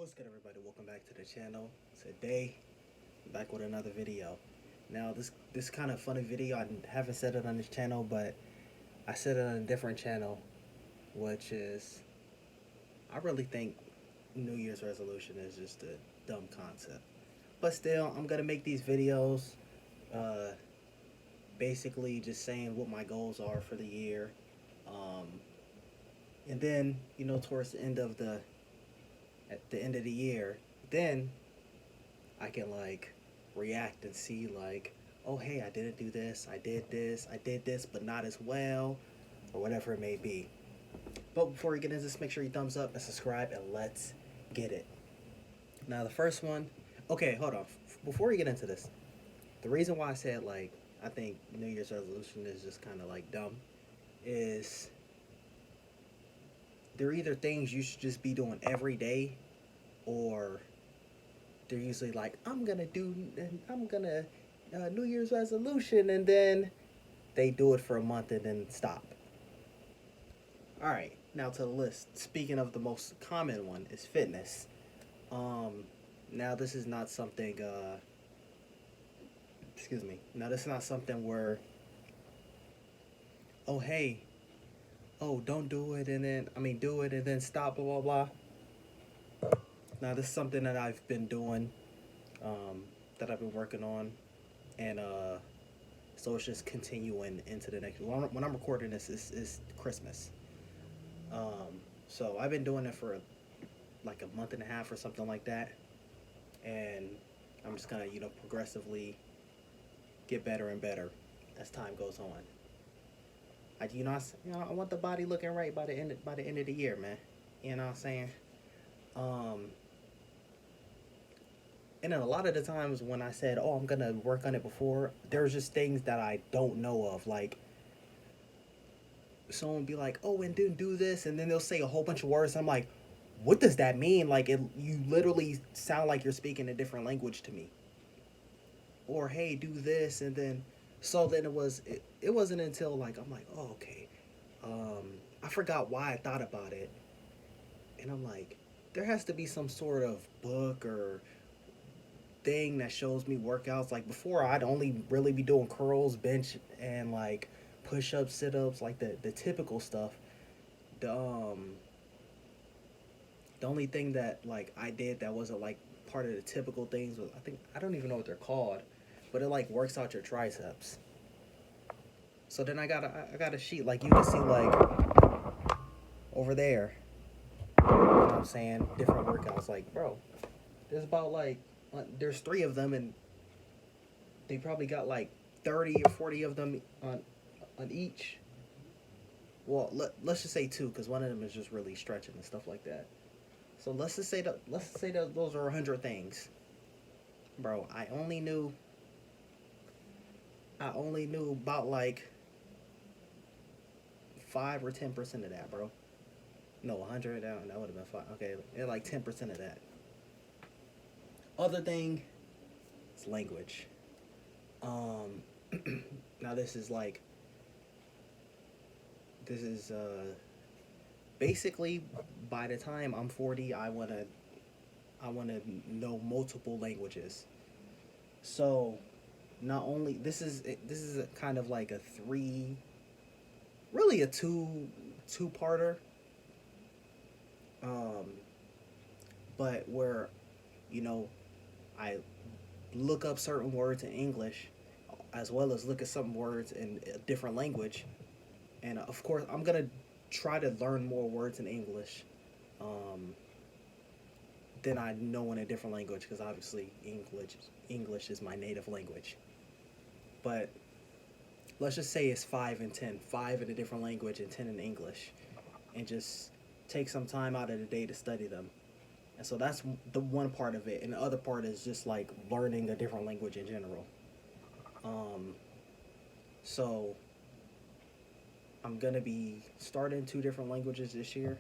What's good, everybody? Welcome back to the channel. Today, I'm back with another video. Now, this kind of funny video, I haven't said it on this channel, but I said it on a different channel, which is, I really think New Year's resolution is just a dumb concept. But still, I'm gonna make these videos, uh, basically just saying what my goals are for the year, um, and then towards the end of the year, then I can like react and see like, oh hey, I didn't do this, I did this, but not as well, or whatever it may be. But before we get into this, make sure you thumbs up and subscribe, and let's get it. Now the first one, okay, hold on. Before we get into this, the reason why I said like I think New Year's resolution is just kind of like dumb is they're either things you should just be doing every day, or they're usually like, I'm gonna New Year's resolution, and then they do it for a month and then stop. All right, now to the list. Speaking of the most common one is fitness. Um, Now this is not something. Excuse me. Now this is not something where, oh hey, oh don't do it and then do it and then stop, blah blah blah. Now this is something that I've been doing, um, that I've been working on, and so it's just continuing into the next. When I'm recording this, is Christmas. So I've been doing it for like a month and a half or something like that, and I'm just gonna progressively get better and better as time goes on. I want the body looking right by the end of the year, man. You know what I'm saying? Um, and then a lot of the times when I said, "Oh, I'm gonna work on it," before, there's just things that I don't know of. Like someone be like, "Oh, and then do this," and then they'll say a whole bunch of words. And I'm like, "What does that mean?" Like you literally sound like you're speaking a different language to me. Or hey, do this, and then it wasn't until like I'm like, oh okay, I forgot why I thought about it, and I'm like, there has to be some sort of book or thing that shows me workouts. Like before, I'd only really be doing curls, bench, and like push ups, sit ups, like the typical stuff. The the only thing that like I did that wasn't like part of the typical things was, I don't even know what they're called, but it like works out your triceps. So then I got a sheet like you can see like over there. You know what I'm saying? Different workouts. Like bro, there's about like there's three of them, and they probably got like 30 or 40 of them on each. Well, let's just say two, because one of them is just really stretching and stuff like that. So let's just say that those are 100 things, bro. I only knew about like 5 or 10% of that, bro. No, 100. That would have been fine. Okay, like 10% of that. Other thing is language. Um, Now this is basically by the time I'm 40, I wanna know multiple languages. So not only this is a kind of like a three, really a two parter, um, but where you know I look up certain words in English as well as look at some words in a different language, and of course I'm gonna try to learn more words in English, um, than I know in a different language, because obviously English is my native language. But let's just say it's 5 and 10, five in a different language and 10 in English, and just take some time out of the day to study them. And so that's the one part of it, and the other part is just like learning a different language in general. Um, so I'm gonna be starting two different languages this year.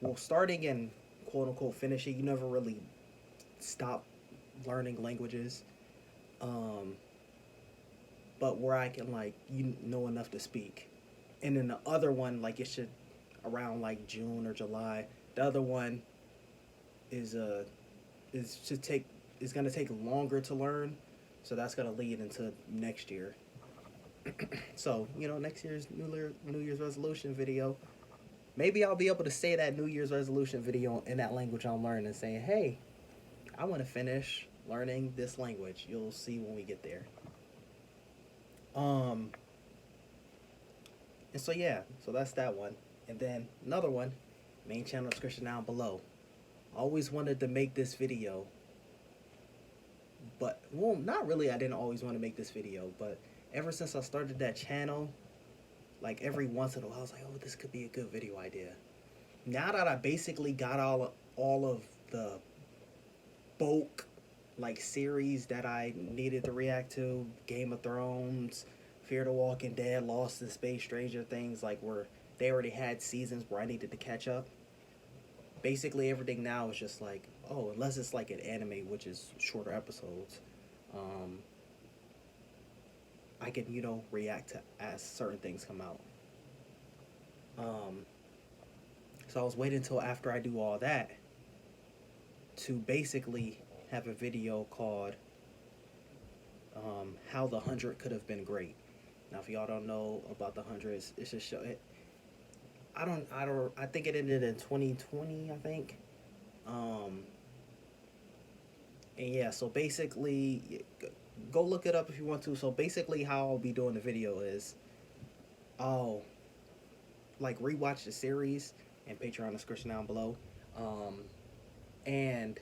Well, starting and quote unquote finishing, you never really stop learning languages. Um, but where I can like know enough to speak, and then the other one like it should around like June or July. The other one is is to take is gonna take longer to learn, so that's gonna lead into next year. So next year's New Year's resolution video, maybe I'll be able to say that New Year's resolution video in that language I'm learning, saying, "Hey, I want to finish learning this language." You'll see when we get there. Um, and so yeah, so that's that one. And then another one, main channel description down below. I always wanted to make this video, but well, not really. I didn't always want to make this video, but ever since I started that channel, like every once in a while, I was like, "Oh, this could be a good video idea." Now that I basically got all of the bulk like series that I needed to react to, Game of Thrones, Fear the Walking Dead, Lost in Space, Stranger Things, like where they already had seasons where I needed to catch up. Basically everything now is just like, oh, unless it's like an anime, which is shorter episodes, um, I can react to as certain things come out. Um, so I was waiting until after I do all that to basically have a video called "How the 100 Could Have Been Great." Now, if y'all don't know about the hundreds, it's just show it. I think it ended in 2020. I think. Um, and yeah, so basically, go look it up if you want to. So basically, how I'll be doing the video is, I'll like rewatch the series and Patreon description down below, um, and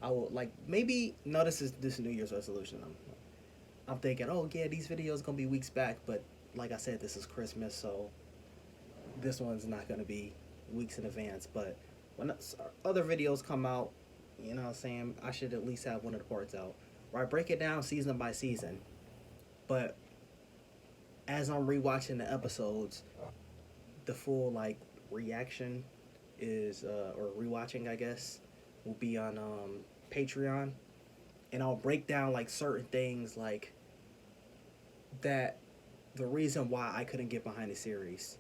I will like maybe no. This New Year's resolution. I'm thinking, oh yeah, these videos gonna be weeks back, but like I said, this is Christmas, so this one's not gonna be weeks in advance. But when other videos come out, you know what I'm saying, I should at least have one of the parts out where I break it down season by season. But as I'm rewatching the episodes, the full like reaction is or rewatching, I guess, will be on Patreon, and I'll break down like certain things like that, the reason why I couldn't get behind the series.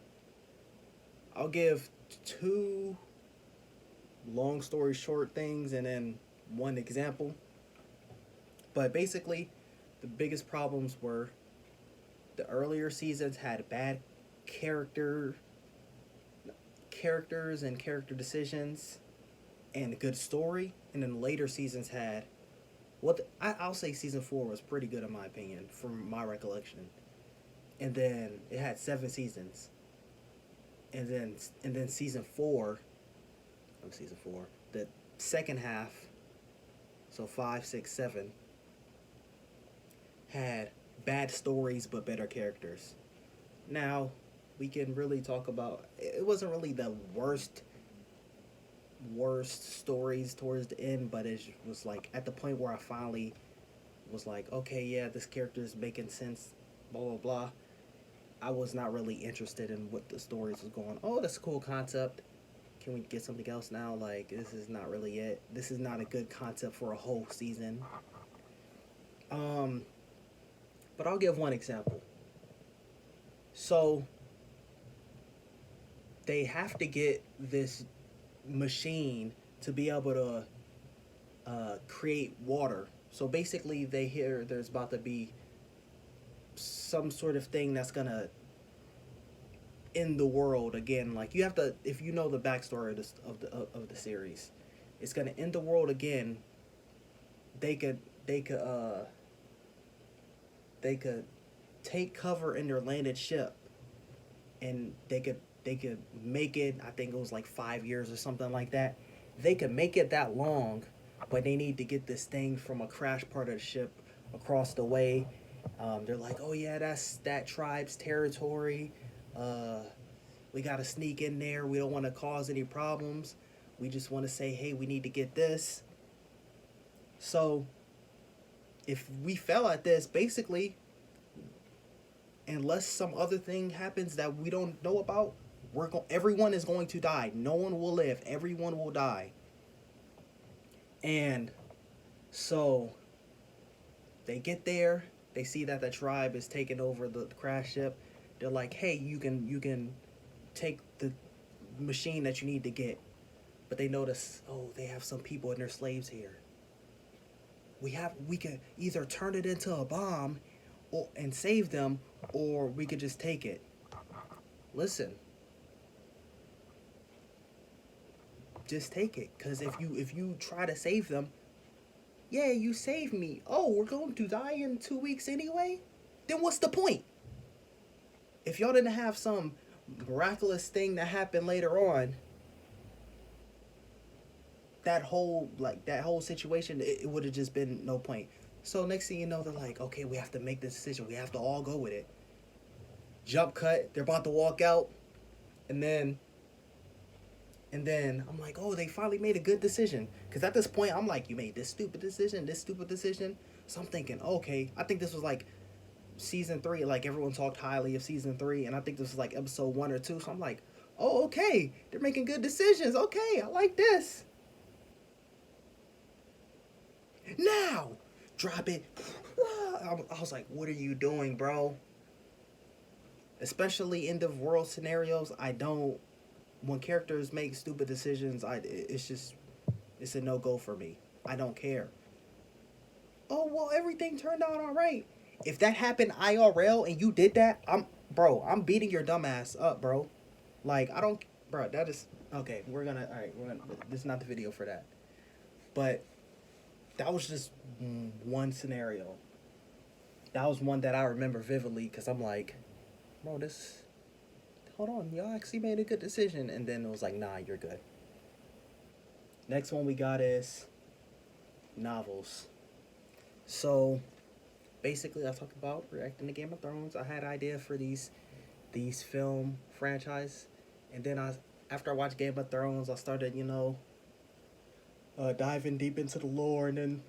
I'll give two long story short things and then one example. But basically, the biggest problems were the earlier seasons had bad character characters and character decisions and a good story, and then later seasons had I'll say season 4 was pretty good in my opinion from my recollection, and then it had 7 seasons, and then season 4, the second half, so 5, 6, 7, had bad stories but better characters. Now we can really talk about, it wasn't really the worst stories towards the end, but it was like at the point where I finally was like, okay, yeah, this character is making sense, blah blah blah. I was not really interested in what the stories was going. Oh, that's a cool concept. Can we get something else now? Like, this is not really it. This is not a good concept for a whole season. But I'll give one example. So they have to get this machine to be able to create water. So basically, they hear there's about to be some sort of thing that's gonna end the world again. Like, you have to, if you know the backstory of the series, it's gonna end the world again. They could they could take cover in their landed ship, and they could make it. I think it was like 5 years or something like that. They could make it that long, but they need to get this thing from a crash part of the ship across the way. They're like, oh yeah, that's that tribe's territory. We gotta sneak in there. We don't want to cause any problems. We just want to say, hey, we need to get this. So if we fail at this, basically, unless some other thing happens that we don't know about, everyone is going to die. No one will live. Everyone will die. And so they get there. They see that the tribe is taking over the crash ship. They're like, hey, you can take the machine that you need to get but they notice, oh, they have some people and their slaves here. We can either turn it into a bomb and save them, or we could just take it. Listen, just take it, because if you try to save them, yeah, you saved me. Oh, we're going to die in 2 weeks anyway? Then what's the point? If y'all didn't have some miraculous thing that happened later on, that whole situation, it would have just been no point. So next thing you know, they're like, okay, we have to make this decision. We have to all go with it. Jump cut. They're about to walk out, and then I'm like, oh, they finally made a good decision. Because at this point, I'm like, you made this stupid decision, this stupid decision. So I'm thinking, okay, I think this was like season 3. Like, everyone talked highly of season 3, and I think this was like episode 1 or 2. So I'm like, oh, okay, they're making good decisions. Okay, I like this. Now, drop it. I was like, what are you doing, bro? Especially end of world scenarios, I don't. When characters make stupid decisions, it's a no go for me. I don't care. Oh well, everything turned out all right. If that happened IRL and you did that, I'm beating your dumb ass up, bro. Like, I don't, bro. That is okay. All right. This is not the video for that. But that was just one scenario. That was one that I remember vividly, because I'm like, bro, hold on, y'all actually made a good decision. And then it was like, nah, you're good. Next one we got is novels. So basically, I talked about reacting to Game of Thrones. I had an idea for these film franchise, and then after I watched Game of Thrones, I started diving deep into the lore, and then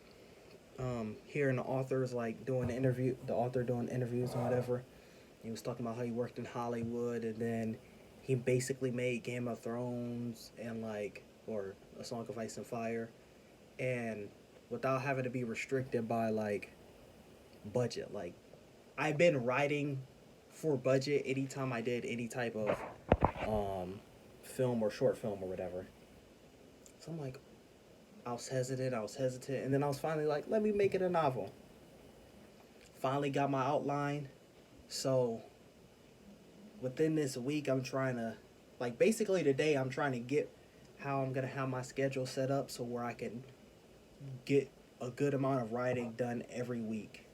hearing the authors like doing the author doing interviews and whatever. He was talking about how he worked in Hollywood, and then he basically made Game of Thrones and or A Song of Ice and Fire, and without having to be restricted by budget. Like, I've been writing for budget anytime I did any type of film or short film or whatever. So I'm like, I was hesitant, and then I was finally like, let me make it a novel. Finally got my outline. So within this week, I'm trying to, basically today, I'm trying to get how I'm going to have my schedule set up so where I can get a good amount of writing done every week.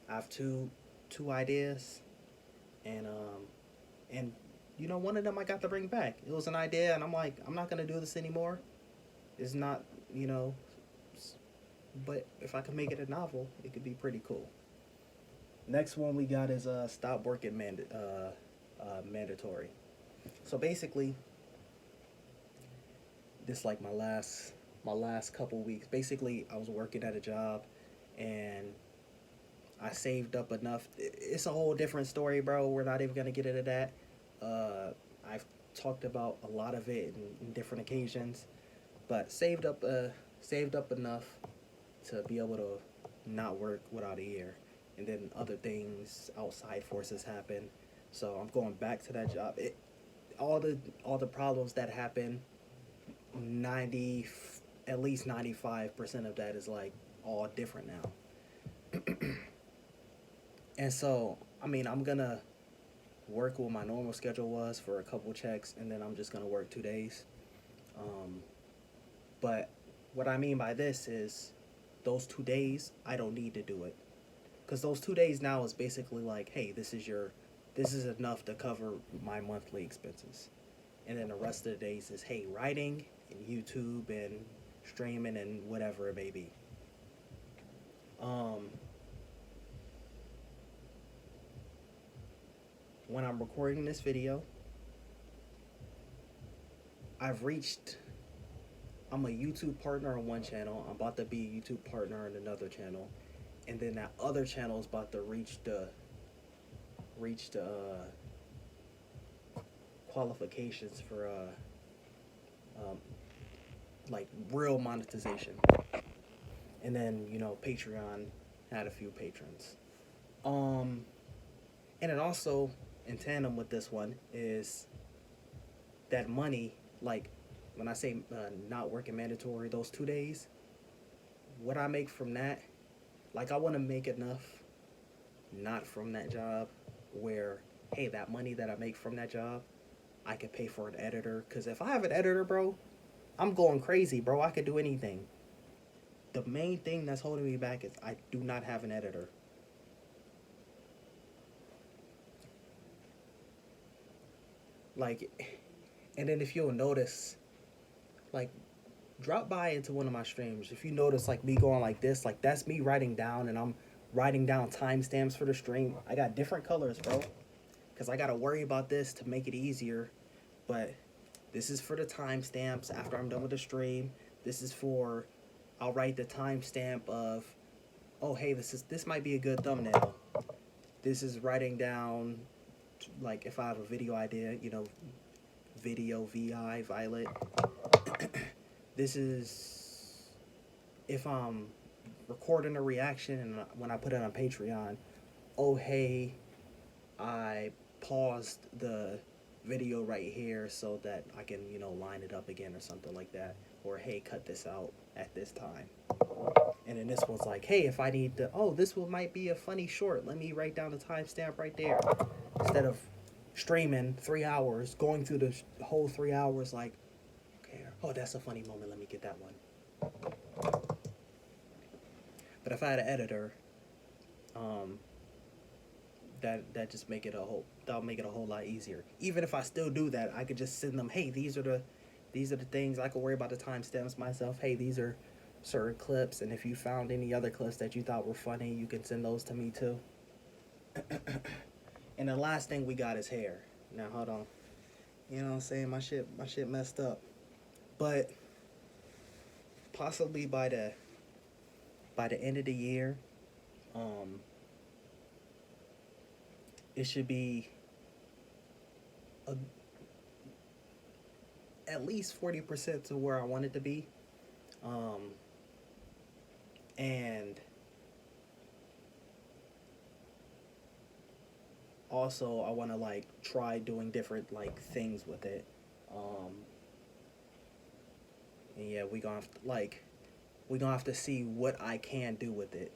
I have two ideas, and one of them I got to bring back. It was an idea, and I'm like, I'm not going to do this anymore. It's not, but if I can make it a novel, it could be pretty cool. Next one we got is stop working mandatory. So basically, this my last couple weeks. Basically, I was working at a job, and I saved up enough. It's a whole different story, bro. We're not even gonna get into that. I've talked about a lot of it in different occasions, but saved up enough to be able to not work without a year. And then other things, outside forces happen, so I'm going back to that job. All the problems that happen, at least 95% of that is all different now. And so, I mean, I'm gonna work what my normal schedule was for a couple checks, and then I'm just gonna work 2 days. But what I mean by this is, those 2 days I don't need to do it. Because those 2 days now is basically hey, this is enough to cover my monthly expenses. And then the rest of the days is, hey, writing and YouTube and streaming and whatever it may be. When I'm recording this video, I'm a YouTube partner on one channel. I'm about to be a YouTube partner on another channel. And then that other channel is about to reach the qualifications for real monetization. And then Patreon had a few patrons. And then also in tandem with this one is that money, when I say not working mandatory, those 2 days, what I make from that, like I want to make enough, not from that job, where hey, that money that I make from that job, I could pay for an editor. Cause if I have an editor, bro, I'm going crazy, bro. I could do anything. The main thing that's holding me back is I do not have an editor. Like, and then if you'll notice, like, drop by into one of my streams. If you notice, like, me going like this, like, that's me writing down, and I'm writing down timestamps for the stream. I got different colors, bro, because I got to worry about this to make it easier. But this is for the timestamps after I'm done with the stream. This is for, I'll write the timestamp of, oh, hey, this might be a good thumbnail. This is writing down, like, if I have a video idea, you know, video VI, Violet. This is if I'm recording a reaction and when I put it on Patreon, oh, hey, I paused the video right here so that I can, you know, line it up again or something like that. Or, hey, cut this out at this time. And then this one's like, hey, if I need to, oh, this one might be a funny short. Let me write down the timestamp right there. Instead of streaming 3 hours, going through the whole 3 hours, like, okay, oh, that's a funny moment. Let me get that one. But if I had an editor, that just make it that'll make it a whole lot easier. Even if I still do that, I could just send them, hey, these are the things. I could worry about the timestamps myself. Hey, these are certain clips, and if you found any other clips that you thought were funny, you can send those to me too. And the last thing we got is hair. Now hold on. You know what I'm saying? My shit messed up. But possibly by the end of the year, it should be at least 40% to where I want it to be. And also I want to like try doing different like things with it. And yeah, we're gonna have to see what I can do with it.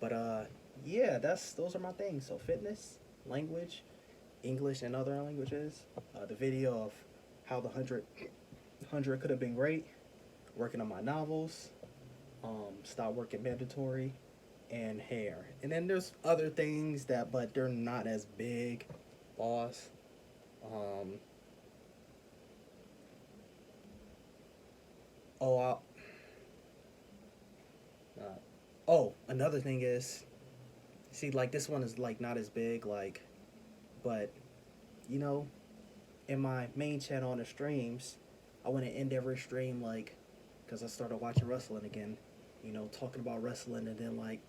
But yeah, those are my things. So fitness, language, English and other languages. The video of how the 100 could have been great. Working on my novels. Stop working mandatory, and hair. And then there's other things but they're not as big. Boss. Another thing is, see, like this one is like not as big, like, but you know, in my main channel on the streams, I want to end every stream like, because I started watching wrestling again, you know, talking about wrestling, and then like,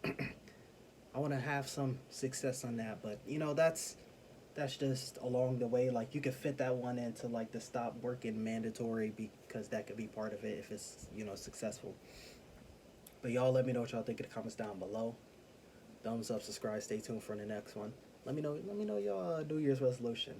I want to have some success on that, but you know, that's just along the way. Like you could fit that one into like the stop working mandatory, because that could be part of it if it's, you know, successful. But y'all let me know what y'all think in the comments down below. Thumbs up, subscribe, stay tuned for the next one. Let me know your New Year's resolution.